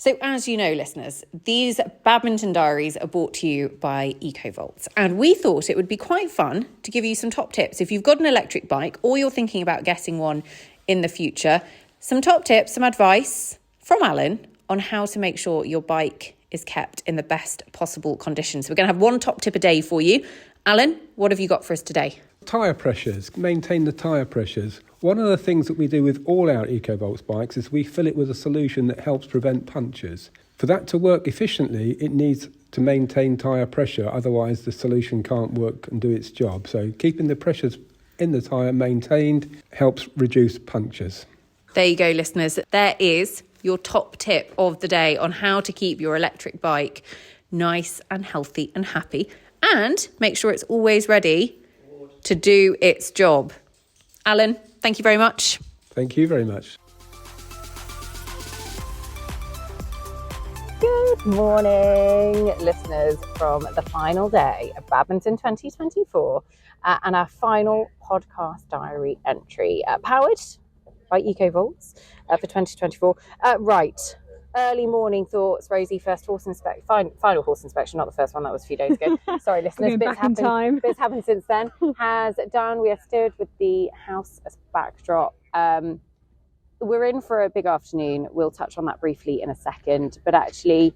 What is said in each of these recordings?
So as you know, listeners, these Badminton Diaries are brought to you by Eco Voltz. And we thought it would be quite fun to give you some top tips. If you've got an electric bike or you're thinking about getting one in the future, some top tips, some advice from Alan on how to make sure your bike is kept in the best possible conditions. So we're going to have one top tip a day for you. Alan, what have you got for us today? Tyre pressures, maintain the tyre pressures. One of the things that we do with all our Eco Voltz bikes is we fill it with a solution that helps prevent punctures. For that to work efficiently, it needs to maintain tyre pressure, otherwise the solution can't work and do its job. So keeping the pressures in the tyre maintained helps reduce punctures. There you go, listeners. There is your top tip of the day on how to keep your electric bike nice and healthy and happy, and make sure it's always ready to do its job. Alan, thank you very much. Thank you very much. Good morning, listeners, from the final day of Badminton 2024 and our final podcast diary entry, powered by Eco Voltz for 2024. Early morning thoughts, Rosie. First horse inspection, final horse inspection, not the first one. That was a few days ago. Sorry, listeners. Bits happened since then. Has done. We are steered with the house as backdrop. We're in for a big afternoon. We'll touch on that briefly in a second. But actually,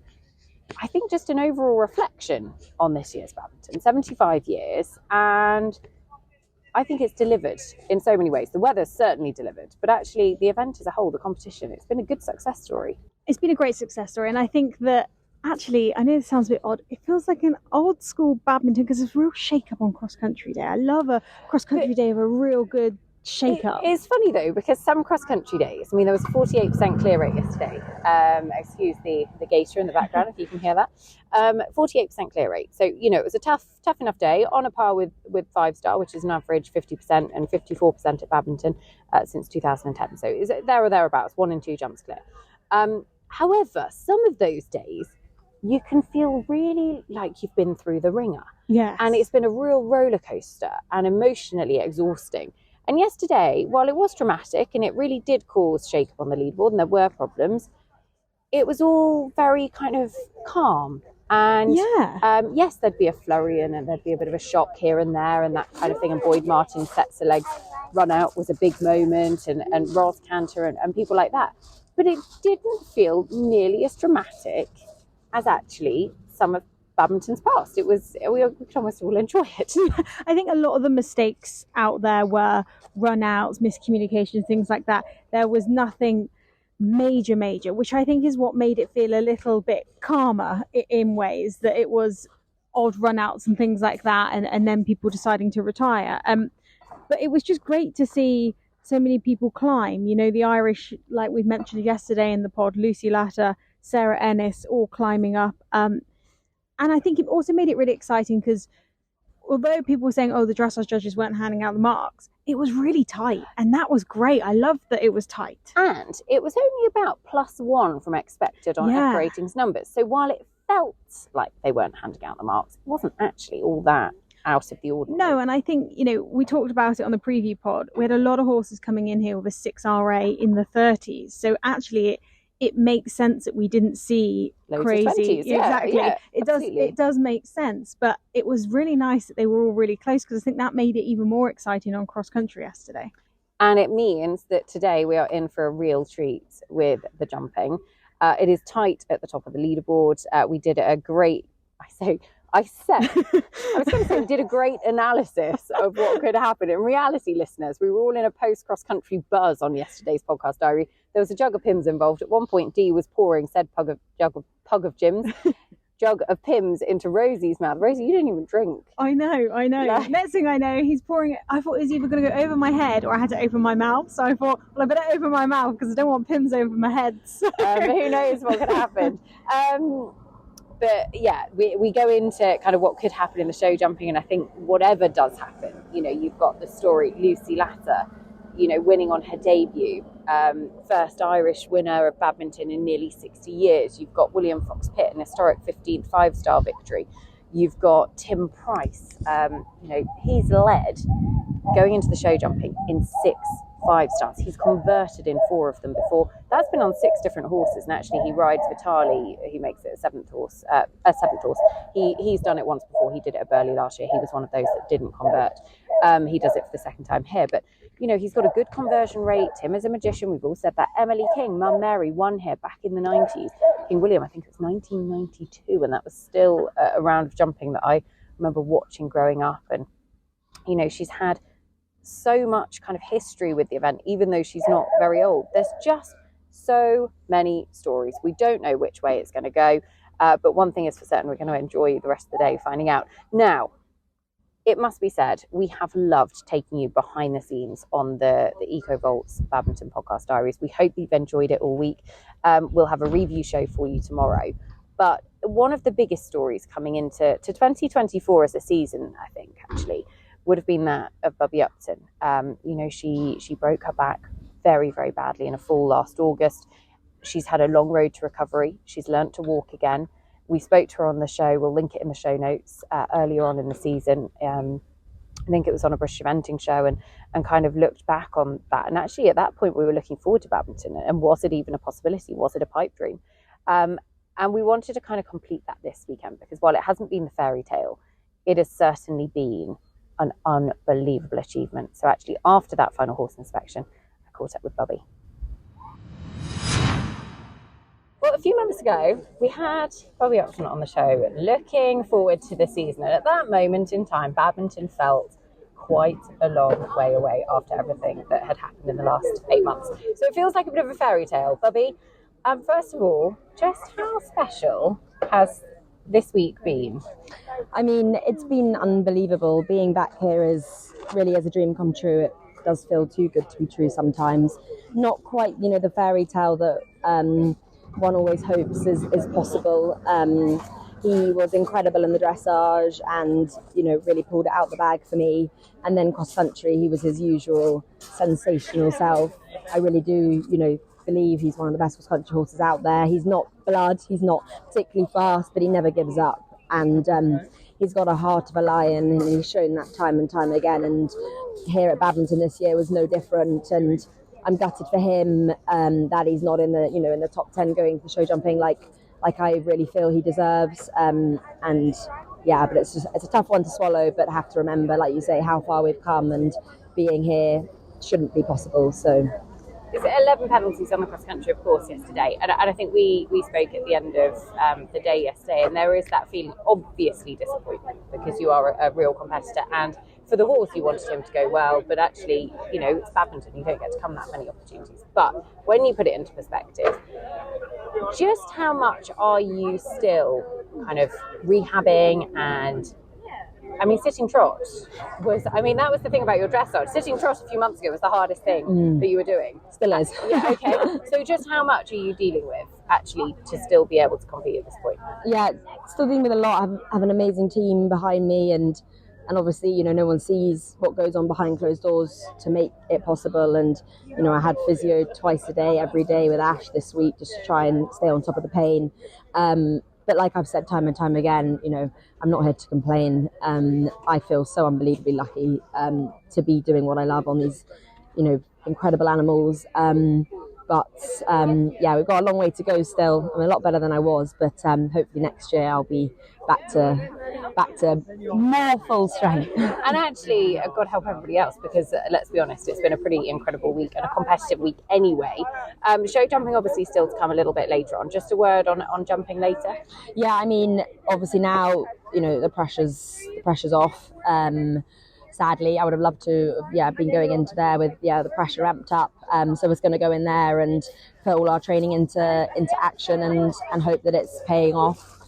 I think just an overall reflection on this year's badminton. 75 years, and I think it's delivered in so many ways. The weather's certainly delivered, but actually the event as a whole, the competition, it's been a good success story. It's been a great success story, and I think that actually, I know this sounds a bit odd, it feels like an old school badminton because there's a real shake-up on cross-country day. I love a cross-country day of a real good shake-up. It's funny though, because some cross-country days, I mean, there was a 48% clear rate yesterday. Excuse the gator in the background if you can hear that. 48% clear rate. So, you know, it was a tough enough day, on a par with 5-star, which is an average 50% and 54% at badminton since 2010. So is it there or thereabouts, 1 and 2 jumps clear. However, some of those days, you can feel really like you've been through the ringer. Yes. And it's been a real roller coaster and emotionally exhausting. And yesterday, while it was dramatic and it really did cause shake-up on the leaderboard and there were problems, it was all very kind of calm. And yes, there'd be a flurry and there'd be a bit of a shock here and there and that kind of thing. And Boyd Martin's sets of legs run out was a big moment, and Ross Cantor and people like that. But it didn't feel nearly as dramatic as actually some of badminton's past. We could almost all enjoy it. I think a lot of the mistakes out there were run-outs, miscommunications, things like that. There was nothing major, which I think is what made it feel a little bit calmer in ways, that it was odd run-outs and things like that, and then people deciding to retire. But it was just great to see so many people climb. You know, the Irish, like we mentioned yesterday in the pod, Lucy Latter, Sarah Ennis, all climbing up. And I think it also made it really exciting because although people were saying, oh, the dressage judges weren't handing out the marks, it was really tight. And that was great. I loved that it was tight. And it was only about +1 from expected on F ratings numbers. So while it felt like they weren't handing out the marks, it wasn't actually all that out of the ordinary. No, and I think, you know, we talked about it on the preview pod. We had a lot of horses coming in here with a 6 RA in the 30s. So actually it makes sense that we didn't see loads crazy. Of 20s. Exactly. Yeah, it does make sense. But it was really nice that they were all really close, because I think that made it even more exciting on cross country yesterday. And it means that today we are in for a real treat with the jumping. It is tight at the top of the leaderboard. We did a great, I was going to say we did a great analysis of what could happen. In reality, listeners, we were all in a post-cross-country buzz on yesterday's podcast diary. There was a jug of Pims involved. At one point, Dee was pouring said jug of Pims into Rosie's mouth. Rosie, you didn't even drink. I know. Yeah. Next thing I know, he's pouring it. I thought it was either going to go over my head or I had to open my mouth. So I thought, well, I better open my mouth because I don't want Pims over my head. So. But who knows what could happen. But yeah, we go into kind of what could happen in the show jumping, and I think whatever does happen, you know, you've got the story, Lucy Latter, you know, winning on her debut, first Irish winner of badminton in nearly 60 years. You've got William Fox-Pitt, an historic 15th 5-star victory. You've got Tim Price, you know, he's led going into the show jumping in 6 5-stars. He's converted in 4 of them before. That's been on 6 different horses, and actually he rides Vitali, who makes it a 7th horse. He's done it once before. He did it at Burley last year. He was one of those that didn't convert. He does it for the second time here, but he's got a good conversion rate. Tim is a magician. We've all said that. Emily King, Mum Mary, won here back in the 90s. King William, I think it was 1992, and that was still a round of jumping that I remember watching growing up. And she's had so much kind of history with the event, even though she's not very old. There's just so many stories. We don't know which way it's going to go, but one thing is for certain, we're going to enjoy the rest of the day finding out. Now, it must be said, we have loved taking you behind the scenes on the Eco Voltz Badminton Podcast Diaries. We hope you've enjoyed it all week. We'll have a review show for you tomorrow. But one of the biggest stories coming into 2024 as a season, I think, actually, would have been that of Bubby Upton. She broke her back very, very badly in a fall last August. She's had a long road to recovery. She's learnt to walk again. We spoke to her on the show. We'll link it in the show notes earlier on in the season. I think it was on a British eventing show, and kind of looked back on that. And actually at that point we were looking forward to badminton, and was it even a possibility? Was it a pipe dream? And we wanted to kind of complete that this weekend, because while it hasn't been the fairy tale, it has certainly been an unbelievable achievement. So actually after that final horse inspection, I caught up with Bubby. Well, a few months ago, we had Bubby Upton on the show, looking forward to the season. And at that moment in time, badminton felt quite a long way away after everything that had happened in the last 8 months. So it feels like a bit of a fairy tale. Bubby, first of all, just how special has this week been? I mean, it's been unbelievable. Being back here is really as a dream come true. It does feel too good to be true sometimes. Not quite, the fairy tale that one always hopes is possible. He was incredible in the dressage and, really pulled it out the bag for me. And then cross country, he was his usual sensational self. I really do, believe he's one of the best cross country horses out there. He's not blood, he's not particularly fast, but he never gives up. And he's got a heart of a lion, and he's shown that time and time again. And here at Badminton this year was no different. And I'm gutted for him that he's not in the top 10 going for show jumping like I really feel he deserves. But it's a tough one to swallow. But I have to remember, like you say, how far we've come, and being here shouldn't be possible. So. It's 11 penalties on the cross country, of course, yesterday. And I think we spoke at the end of the day yesterday, and there is that feeling, obviously disappointment, because you are a real competitor. And for the horse, you wanted him to go well, but actually, it's badminton. You don't get to come that many opportunities. But when you put it into perspective, just how much are you still kind of rehabbing? And sitting trot that was the thing about your dressage. Sitting trot a few months ago was the hardest thing that you were doing. Still is. Yeah, okay. So just how much are you dealing with, actually, to still be able to compete at this point? Yeah, still dealing with a lot. I have an amazing team behind me, and obviously, no one sees what goes on behind closed doors to make it possible. And, I had physio twice a day, every day with Ash this week, just to try and stay on top of the pain. But like I've said time and time again, I'm not here to complain. I feel so unbelievably lucky to be doing what I love on these, incredible animals. We've got a long way to go still. I'm a lot better than I was, but hopefully next year I'll be back to more full strength. And actually, God help everybody else, because let's be honest, it's been a pretty incredible week and a competitive week anyway. Show jumping obviously still to come a little bit later on. Just a word on jumping later. Yeah, obviously now the pressure's off. Sadly, I would have loved to have been going into there with the pressure ramped up. So we're going to go in there and put all our training into action and hope that it's paying off.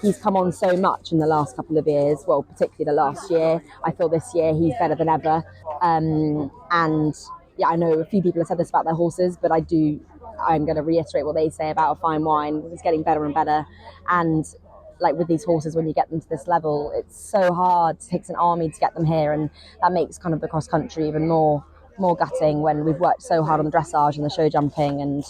He's come on so much in the last couple of years, well, particularly the last year. I feel this year he's better than ever. I know a few people have said this about their horses, but I'm going to reiterate what they say about a fine wine. It's getting better and better. And like with these horses, when you get them to this level, it's so hard. It takes an army to get them here, and that makes kind of the cross country even more gutting when we've worked so hard on the dressage and the show jumping, and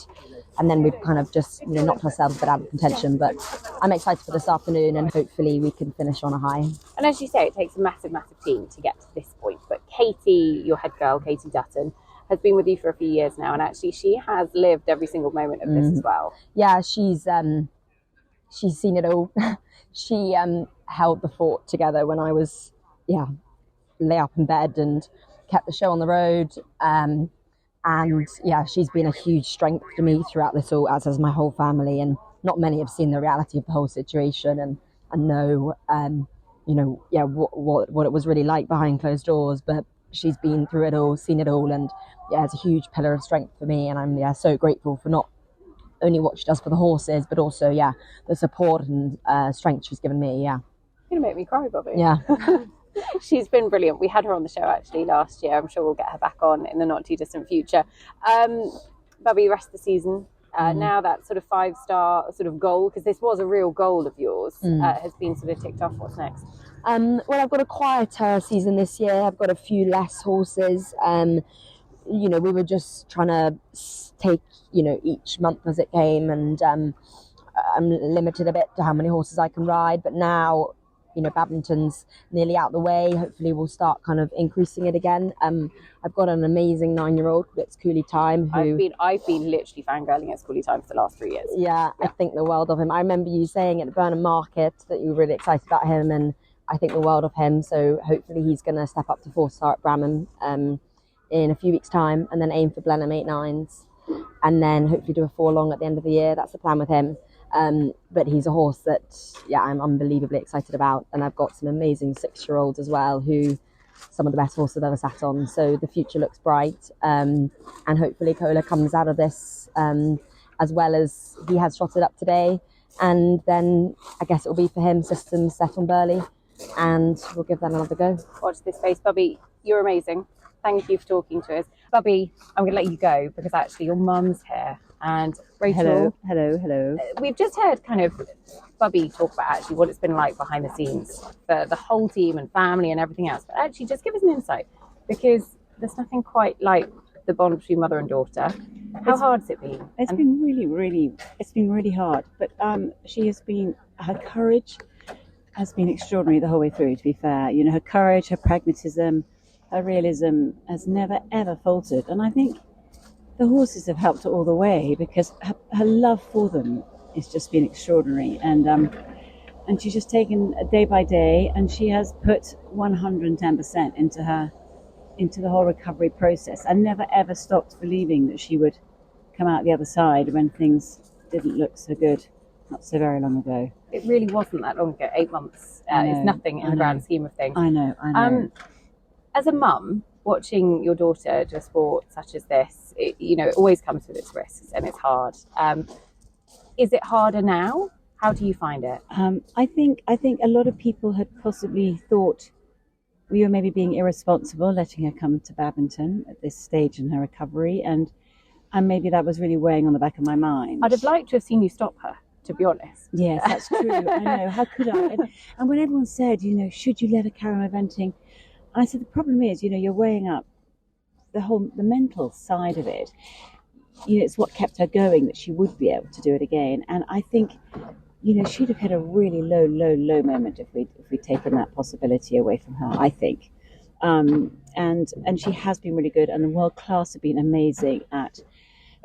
and then we've kind of just knocked ourselves a bit out of contention. But I'm excited for this afternoon, and hopefully we can finish on a high. And as you say, it takes a massive team to get to this point. But Katie, your head girl, Katie Dutton, has been with you for a few years now, and actually she has lived every single moment of this as well. Yeah, she's seen it all. She held the fort together when I was lay up in bed and kept the show on the road. And yeah, she's been a huge strength to me throughout this all, as has my whole family. And not many have seen the reality of the whole situation and know what it was really like behind closed doors. But she's been through it all, seen it all, and it's a huge pillar of strength for me. And I'm so grateful for not only what she does for the horses, but also the support and strength she's given me. You're gonna make me cry, Bobby. Yeah. She's been brilliant. We had her on the show actually last year. I'm sure we'll get her back on in the not too distant future. Bubby, rest of the season. Now that sort of 5-star sort of goal, because this was a real goal of yours, has been sort of ticked off. What's next? Well, I've got a quieter season this year. I've got a few less horses. We were just trying to take, each month as it came, and I'm limited a bit to how many horses I can ride. But now, badminton's nearly out the way. Hopefully we'll start kind of increasing it again. I've got an amazing 9-year-old that's Cooley Time. I've been literally fangirling at Cooley Time for the last 3 years. Yeah, I think the world of him. I remember you saying at Burnham Market that you were really excited about him, and I think the world of him. So hopefully he's going to step up to 4-star at Bramham in a few weeks' time, and then aim for Blenheim 8-9s, and then hopefully do a 4-long at the end of the year. That's the plan with him. But he's a horse that, I'm unbelievably excited about. And I've got some amazing 6-year-olds as well, who some of the best horses I've ever sat on. So the future looks bright. And hopefully Cola comes out of this as well as he has trotted up today. And then I guess it'll be for him systems set on Burley, and we'll give that another go. Watch this space. Bubby, you're amazing. Thank you for talking to us. Bubby, I'm going to let you go because actually your mum's here. And Rachel. Hello. We've just heard kind of Bubby talk about actually what it's been like behind the scenes for the whole team and family and everything else. But actually just give us an insight, because there's nothing quite like the bond between mother and daughter. How hard has it been? It's been really hard. But her courage has been extraordinary the whole way through, to be fair. Her courage, her pragmatism, her realism has never, ever faltered. And I think the horses have helped her all the way, because her love for them has just been extraordinary. And she's just taken day by day, and she has put 110% into the whole recovery process, and never, ever stopped believing that she would come out the other side when things didn't look so good not so very long ago. It really wasn't that long ago. 8 months is nothing in the grand scheme of things. I know. As a mum, watching your daughter do a sport such as this, it always comes with its risks and it's hard. Is it harder now? How do you find it? I think a lot of people had possibly thought we were maybe being irresponsible, letting her come to Badminton at this stage in her recovery, and maybe that was really weighing on the back of my mind. I'd have liked to have seen you stop her, to be honest. Yes, that's true. I know. How could I? And when everyone said, should you let her carry on eventing? I said, the problem is, you're weighing up the mental side of it. It's what kept her going, that she would be able to do it again. And I think, she'd have hit a really low moment if we'd taken that possibility away from her, I think. And she has been really good, and the world class have been amazing at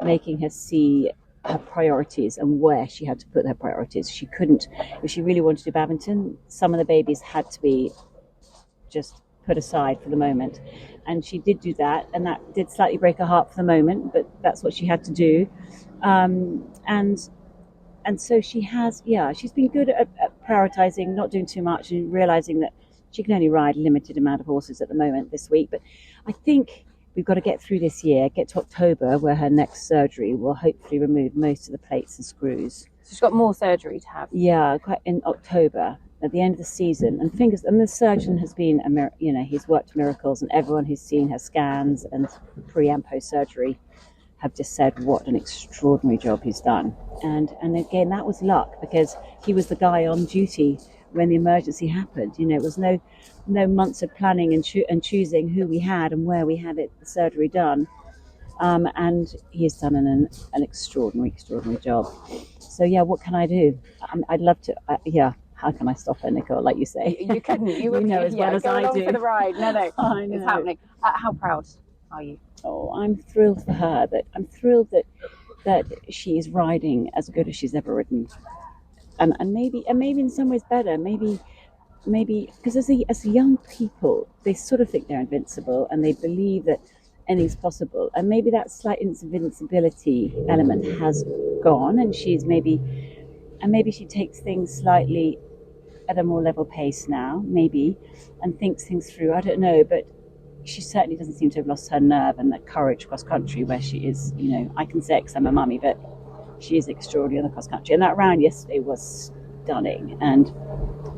making her see her priorities and where she had to put her priorities. She couldn't, if she really wanted to do badminton, some of the babies had to be just put aside for the moment, and she did do that, and that did slightly break her heart for the moment, but that's what she had to do. And so she has, she's been good at prioritizing, not doing too much, and realizing that she can only ride a limited amount of horses at the moment this week. But I think we've got to get through this year, get to October, where her next surgery will hopefully remove most of the plates and screws. So she's got more surgery to have. Yeah, quite in October, at the end of the season. And the surgeon has been, he's worked miracles, and everyone who's seen her scans and pre and post surgery have just said what an extraordinary job he's done. And again, that was luck, because he was the guy on duty when the emergency happened. It was no months of planning and choosing who we had and where we had the surgery done. And he has done an extraordinary job. So yeah, what can I do? I'd love to. How can I stop her, Nicole? Like you say, You couldn't. You would know as well as go I along do. for the ride. No, I know. it's happening. How proud are you? Oh, I'm thrilled for her. I'm thrilled that she is riding as good as she's ever ridden, and maybe in some ways better. Maybe because as young people, they sort of think they're invincible and they believe that anything's possible, and maybe that slight invincibility element has gone, and maybe she takes things slightly at a more level pace now, maybe, and thinks things through. I don't know, but she certainly doesn't seem to have lost her nerve and that courage cross country, where she is, I can say it because I'm a mummy, but she is extraordinary on the cross country. And that round yesterday was stunning and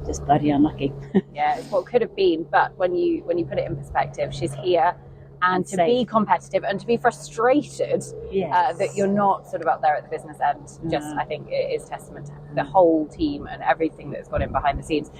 just bloody unlucky. Yeah, it's what could have been, but when you put it in perspective, she's here. And to be competitive and to be frustrated that you're not sort of out there at the business end, I think it is testament to the whole team and everything that's gone in behind the scenes.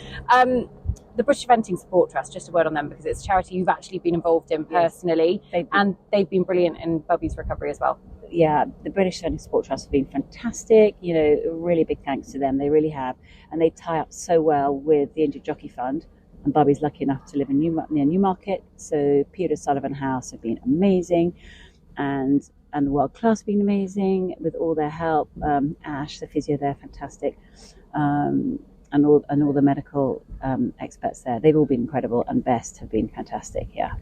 The British Eventing Support Trust, just a word on them, because it's a charity you've actually been involved in personally, and they've been brilliant in Bubby's recovery as well. Yeah, the British Eventing Support Trust have been fantastic. Really big thanks to them. They really have, and they tie up so well with the Injured Jockey Fund. And Bubby's lucky enough to live near Newmarket, so Peter Sullivan House have been amazing, and the World Class have been amazing with all their help. Ash, the physio, there, fantastic, and all the medical experts there. They've all been incredible, and Best have been fantastic. Yeah.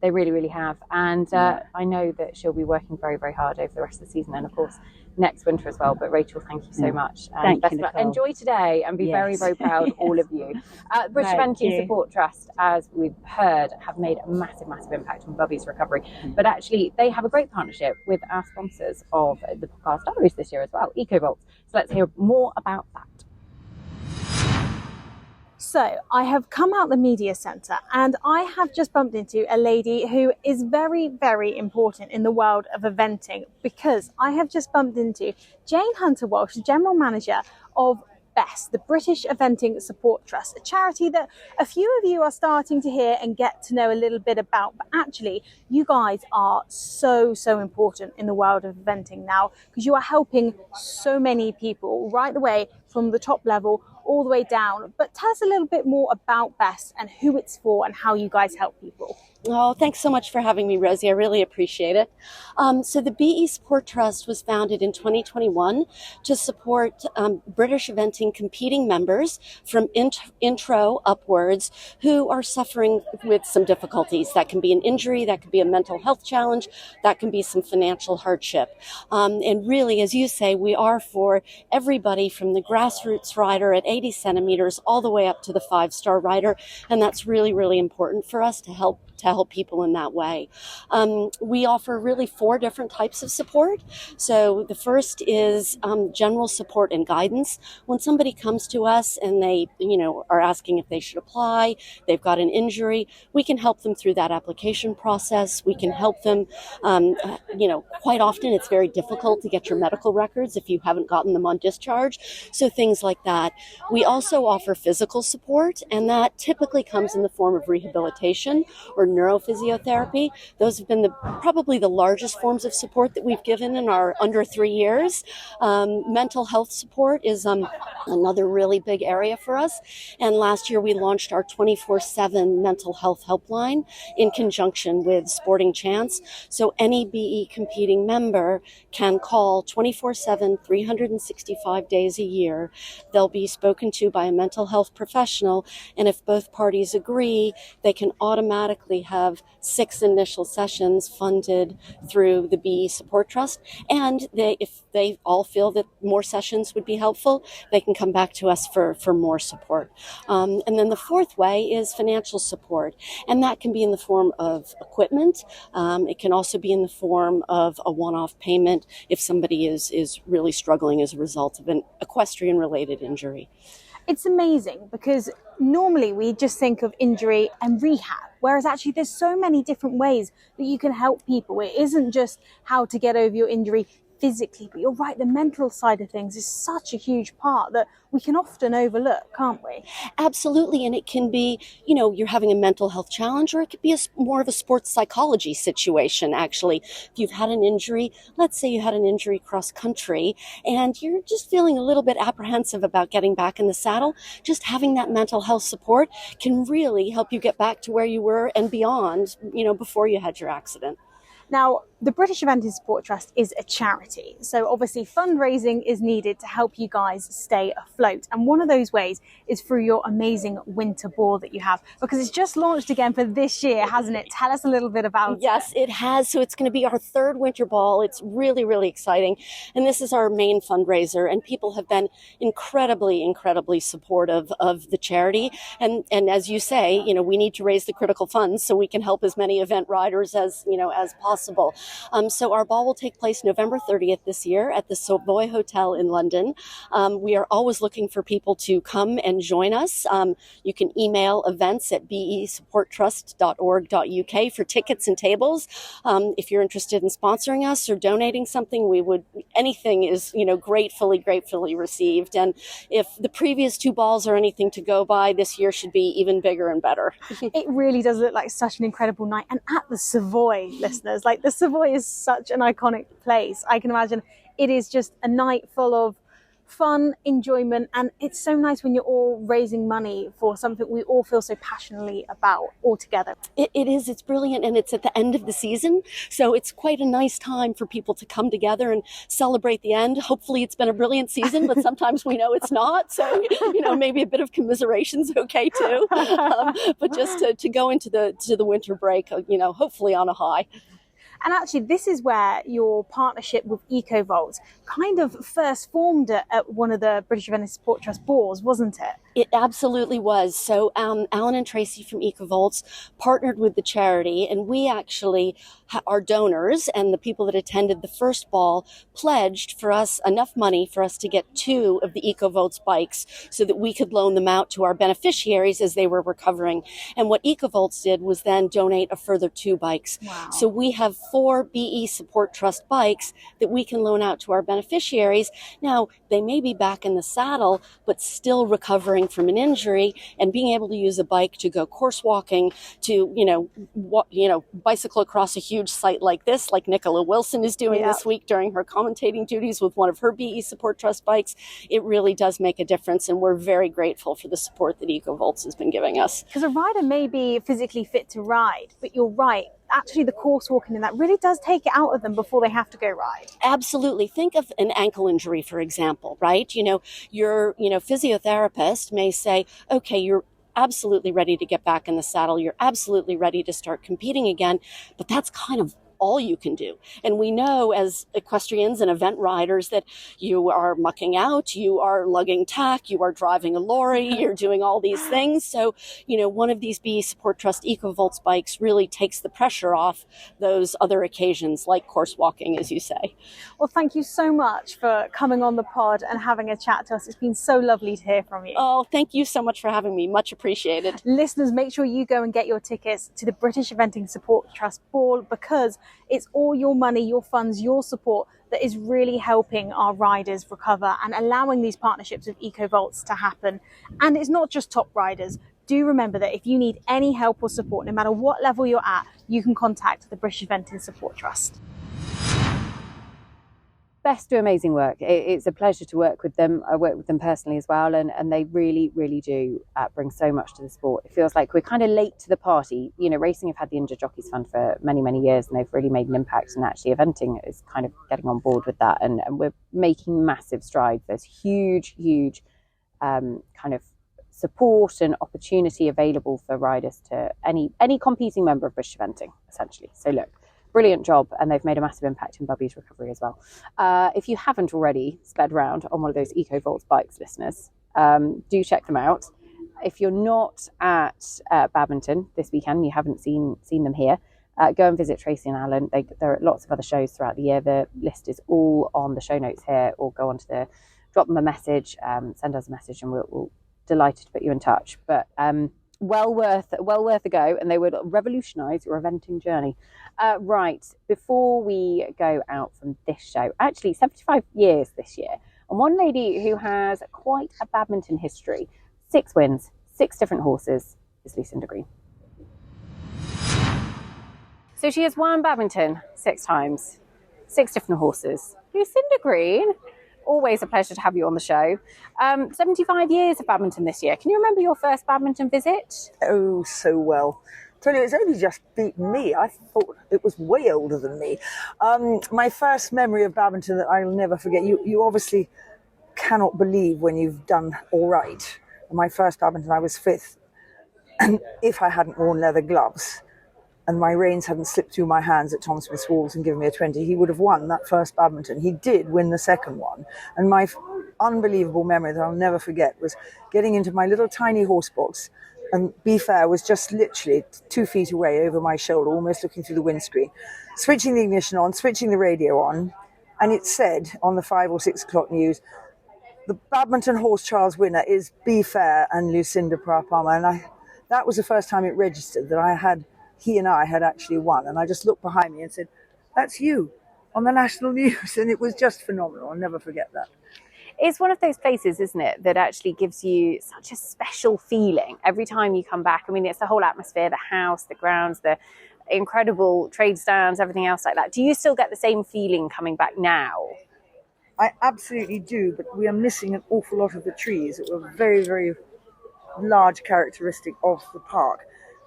They really, really have. And I know that she'll be working very, very hard over the rest of the season and, of course, next winter as well. But Rachel, thank you so much. And thank you, Nicole. Enjoy today and be very, very proud, all of you. British Eventing Support Trust, as we've heard, have made a massive, massive impact on Bubby's recovery. But actually, they have a great partnership with our sponsors of the podcast diaries this year as well, Eco Voltz. So let's hear more about that. So I have come out the media centre and I have just bumped into a lady who is very, very important in the world of eventing, because I have just bumped into Jane Hunter Walsh, General Manager of BEST, the British Eventing Support Trust, a charity that a few of you are starting to hear and get to know a little bit about. But actually, you guys are so, so important in the world of eventing now, because you are helping so many people right the way from the top level all the way down. But tell us a little bit more about BEST and who it's for and how you guys help people. Oh, thanks so much for having me, Rosie. I really appreciate it. So the BE Support Trust was founded in 2021 to support British eventing competing members from intro upwards who are suffering with some difficulties. That can be an injury, that could be a mental health challenge, that can be some financial hardship. And really, as you say, we are for everybody from the grassroots rider at 80 centimeters all the way up to the 5-star rider. And that's really, really important for us to help people in that way. We offer really 4 different types of support. So the first is general support and guidance. When somebody comes to us and they, are asking if they should apply, they've got an injury, we can help them through that application process. We can help them, quite often it's very difficult to get your medical records if you haven't gotten them on discharge. So things like that. We also offer physical support, and that typically comes in the form of rehabilitation or neurophysiotherapy. Those have been probably the largest forms of support that we've given in our under 3 years. Mental health support is another really big area for us. And last year we launched our 24/7 mental health helpline in conjunction with Sporting Chance. So any BE competing member can call 24/7, 365 days a year. They'll be spoken to by a mental health professional. And if both parties agree, they can automatically have 6 initial sessions funded through the BE Support Trust. And if they all feel that more sessions would be helpful, they can come back to us for more support. And then the fourth way is financial support. And that can be in the form of equipment. It can also be in the form of a one-off payment if somebody is really struggling as a result of an equestrian-related injury. It's amazing because normally we just think of injury and rehab, whereas actually there's so many different ways that you can help people. It isn't just how to get over your injury physically, but you're right, the mental side of things is such a huge part that we can often overlook, can't we? Absolutely. And it can be, you're having a mental health challenge, or it could be more of a sports psychology situation, actually. If you've had an injury, let's say you had an injury cross country, and you're just feeling a little bit apprehensive about getting back in the saddle, just having that mental health support can really help you get back to where you were and beyond, before you had your accident. Now, the British Eventing Support Trust is a charity, so obviously fundraising is needed to help you guys stay afloat. And one of those ways is through your amazing winter ball that you have, because it's just launched again for this year, hasn't it? Tell us a little bit about it. Yes, it has. So it's going to be our third winter ball. It's really, really exciting. And this is our main fundraiser. And people have been incredibly, incredibly supportive of the charity. And as you say, we need to raise the critical funds so we can help as many event riders as possible. So our ball will take place November 30th this year at the Savoy Hotel in London. We are always looking for people to come and join us. You can email events@besupporttrust.org.uk for tickets and tables. If you're interested in sponsoring us or donating something, anything is, gratefully received. And if the previous two balls are anything to go by, this year should be even bigger and better. It really does look like such an incredible night. And at the Savoy, listeners, the Savoy is such an iconic place. I can imagine it is just a night full of fun, enjoyment, and it's so nice when you're all raising money for something we all feel so passionately about all together. It is. It's brilliant, and it's at the end of the season, so it's quite a nice time for people to come together and celebrate the end. Hopefully it's been a brilliant season, but sometimes we know it's not, so maybe a bit of commiseration's okay too. But just to go into the winter break, hopefully on a high. And actually, this is where your partnership with Eco Voltz kind of first formed at one of the British Eventing Support Trust balls, wasn't it? It absolutely was. So Alan and Tracy from Eco Voltz partnered with the charity, and we actually, our donors and the people that attended the first ball pledged for us enough money for us to get 2 of the Eco Voltz bikes so that we could loan them out to our beneficiaries as they were recovering. And what Eco Voltz did was then donate a further 2 bikes. Wow. So we have 4 BE Support Trust bikes that we can loan out to our beneficiaries. Now, they may be back in the saddle, but still recovering from an injury, and being able to use a bike to go course walking, to bicycle across a huge site like this, like Nicola Wilson is doing this week during her commentating duties with one of her BE Support Trust bikes. It really does make a difference, and we're very grateful for the support that Eco Voltz has been giving us. Because a rider may be physically fit to ride, but you're right, actually the course walking in that really does take it out of them before they have to go ride. Absolutely. Think of an ankle injury, for example, right? Your physiotherapist may say, okay, you're absolutely ready to get back in the saddle. You're absolutely ready to start competing again. But that's kind of all you can do. And we know as equestrians and event riders that you are mucking out, you are lugging tack, you are driving a lorry, you're doing all these things. So, one of these BE Support Trust Eco Voltz bikes really takes the pressure off those other occasions like course walking, as you say. Well, thank you so much for coming on the pod and having a chat to us. It's been so lovely to hear from you. Oh, thank you so much for having me. Much appreciated. Listeners, make sure you go and get your tickets to the British Eventing Support Trust Ball, because it's all your money, your funds, your support that is really helping our riders recover and allowing these partnerships with Eco Voltz to happen. And it's not just top riders. Do remember that if you need any help or support, no matter what level you're at, you can contact the British Eventing Support Trust. Best do amazing work. It's a pleasure to work with them. I work with them personally as well, and they really, really do bring so much to the sport. It feels like we're kind of late to the party. Racing have had the Injured Jockeys Fund for many, many years, and they've really made an impact, and actually eventing is kind of getting on board with that, and we're making massive strides. There's huge kind of support and opportunity available for riders to any competing member of British eventing, essentially. So look, brilliant job, and they've made a massive impact in Bubby's recovery as well. If you haven't already sped round on one of those Eco Voltz bikes, listeners, do check them out. If you're not at Badminton this weekend, you haven't seen them here, go and visit Tracy and Alan. There are lots of other shows throughout the year. The list is all on the show notes here, or go onto drop them a message, send us a message, and we'll delighted to put you in touch. But well worth a go, and they would revolutionise your eventing journey. Right, before we go out from this show, actually 75 years this year, and one lady who has quite a badminton history, 6 wins, 6 different horses, is Lucinda Green. So she has won badminton 6 times, 6 different horses. Lucinda Green, always a pleasure to have you on the show. 75 years of badminton this year. Can you remember your first badminton visit? Oh, so well. Tell you, it's only just beaten me. I thought it was way older than me. My first memory of badminton that I'll never forget, you obviously cannot believe when you've done all right. My first badminton, I was 5th. And if I hadn't worn leather gloves and my reins hadn't slipped through my hands at Thoresby Park and given me a 20, he would have won that first badminton. He did win the second one. And my unbelievable memory that I'll never forget was getting into my little tiny horse box, and Be Fair was just literally 2 feet away over my shoulder, almost looking through the windscreen, switching the ignition on, switching the radio on, and it said on the 5 or 6 o'clock news, the badminton horse trials winner is Be Fair and Lucinda Palmer. And that was the first time it registered that he and I had actually won. And I just looked behind me and said, that's you on the national news. And it was just phenomenal. I'll never forget that. It's one of those places, isn't it, that actually gives you such a special feeling every time you come back. I mean, it's the whole atmosphere, the house, the grounds, the incredible trade stands, everything else like that. Do you still get the same feeling coming back now? I absolutely do, but we are missing an awful lot of the trees that were very, very large characteristic of the park.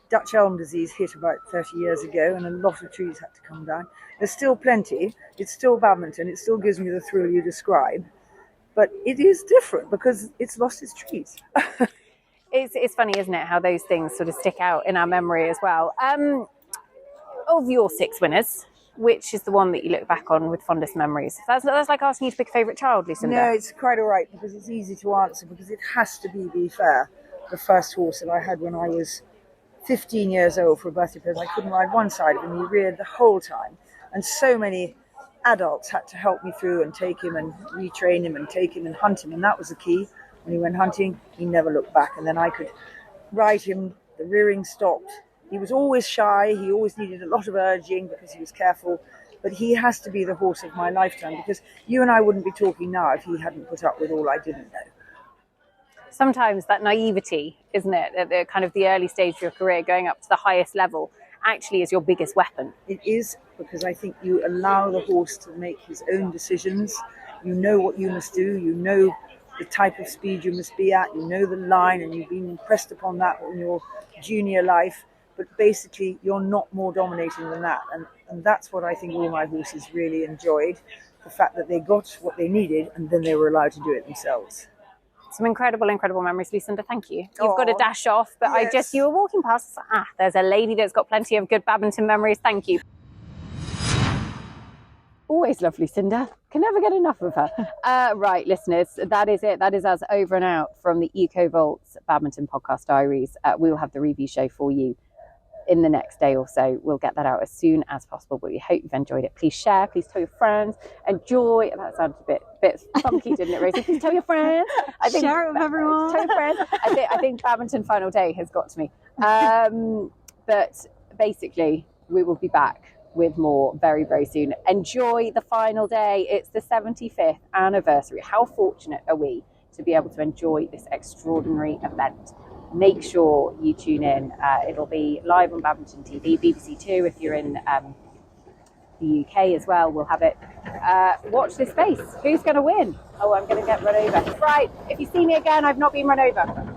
Dutch elm disease hit about 30 years ago, and a lot of trees had to come down. There's still plenty. It's still badminton. It still gives me the thrill you describe. But it is different because it's lost its trees. It's funny, isn't it, how those things sort of stick out in our memory as well. Of your 6 winners, which is the one that you look back on with fondest memories? That's like asking you to pick a favourite child, Lucinda. No, it's quite all right because it's easy to answer, because it has to Be Fair, the first horse that I had when I was 15 years old for a birthday present. I couldn't ride one side of him. He reared the whole time. And so many adults had to help me through and take him and retrain him and take him and hunt him. And that was the key. When he went hunting, he never looked back. And then I could ride him. The rearing stopped. He was always shy. He always needed a lot of urging because he was careful. But he has to be the horse of my lifetime, because you and I wouldn't be talking now if he hadn't put up with all I didn't know. Sometimes that naivety, isn't it, at the kind of the early stage of your career, going up to the highest level, actually is your biggest weapon. It is, because I think you allow the horse to make his own decisions. You know what you must do. You know the type of speed you must be at. You know the line, and you've been impressed upon that in your junior life. But basically, you're not more dominating than that. And that's what I think all my horses really enjoyed, the fact that they got what they needed and then they were allowed to do it themselves. Some incredible memories, Lucinda. Thank you. You've got to dash off, but yes. You were walking past. There's a lady that's got plenty of good badminton memories. Thank you. Always love Lucinda. Can never get enough of her. Right, listeners, that is it. That is us over and out from the Eco Voltz Badminton Podcast Diaries. We'll have the review show for you in the next day or so. We'll get that out as soon as possible, but we hope you've enjoyed it. Please share, please tell your friends, enjoy. That sounded a bit funky, didn't it, Rosie? Please tell your friends. Share it with everyone. Tell your friends. I think badminton final day has got to me. But basically, we will be back with more very, very soon. Enjoy the final day. It's the 75th anniversary. How fortunate are we to be able to enjoy this extraordinary event? Make sure you tune in. It'll be live on Badminton TV, BBC Two if you're in the UK as well. We'll have it. Watch this space. Who's going to win? Oh, I'm going to get run over. Right, if you see me again, I've not been run over.